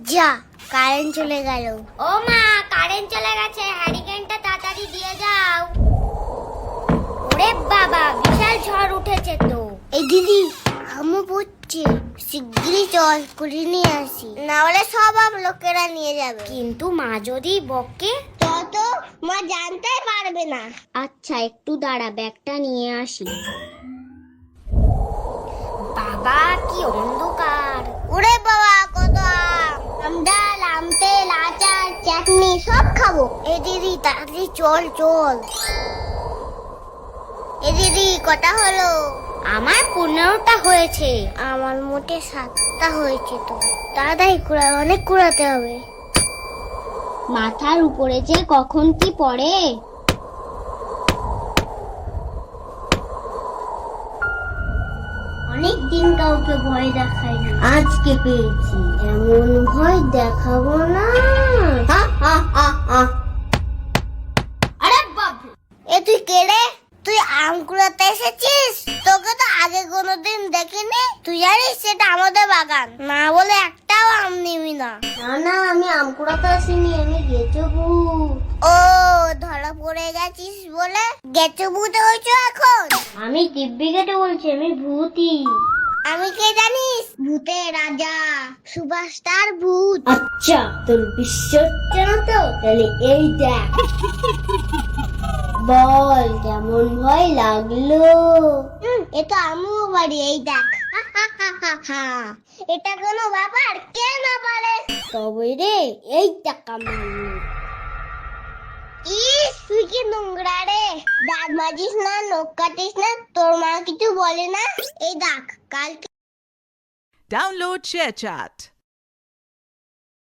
যা, কারেন্ট চলে গেল। ও মা, কারেন্ট চলে গেছে, হ্যারিকেনটা তাড়াতাড়ি দিয়ে যাও। ওরে বাবা, বিশাল ঝড় উঠেছে তো। এই দিদি, আমু পড়ছে, শিগগিরই চল করে নিয়ে আসি, না হলে সব লোকেরা নিয়ে যাবে। কিন্তু মা যদি বকে? তত মা জানতে পারবে না। আচ্ছা, একটু দাঁড়া, ব্যাগটা নিয়ে আসি। বাবা, কি অন্ধকার! ওরে বাবা, কত আম, ডাল, আম তেল, আচার, চাটনি সব খাবো। এ দিদি তাড়াতাড়ি চল চল। এ দিদি, কটা হলো? আমার 15টা হয়েছে। আমার মোটে 7টা হয়েছে। তো তাড়াতাড়ি কুড়ায়, অনেক কুড়াতে হবে। মাথার উপরে যে কখন কি পড়ে। অনেক দিন কাউকে ভয় দেখাইনি, আজকে পেয়েছি। এমন ভয় দেখাবো না। আরে বাবু, এ তুই কে রে? তুই আম কুড়াতে এসেছিস? তোকে তো আগে কোনোদিন দেখিনি। তুই জানিস সেটা আমাদের বাগান, না বলে একটাও আম নিবি না। না না, আমি আম কুড়াতে আসিনি, আমি গেছো ভূত। ও, ধরা পড়ে গেছিস বলে গেছো ভূত হয়েছো এখন? আমি দিব্যি কেটে বলছি, আমি ভূতই। আমি কে জানিস? ভূতের রাজা, সুপারস্টার ভূত। আচ্ছা, তোর বিশ্বাস হচ্ছে না তো? তাহলে এই দেখ। বল, কেমন ভয় লাগলো? এটা আমু বাড়ি, এই দেখ। এটা কোনো ব্যাপার? কে না পারে? তবে রে, এই টাকা মারলো। ইস, তুই কি নোংরা রে! দাঁত মাজিস না, নখ কাটিস না, তোর মা কিছু বলে না? এই দেখ, কালকে Download ShareChat.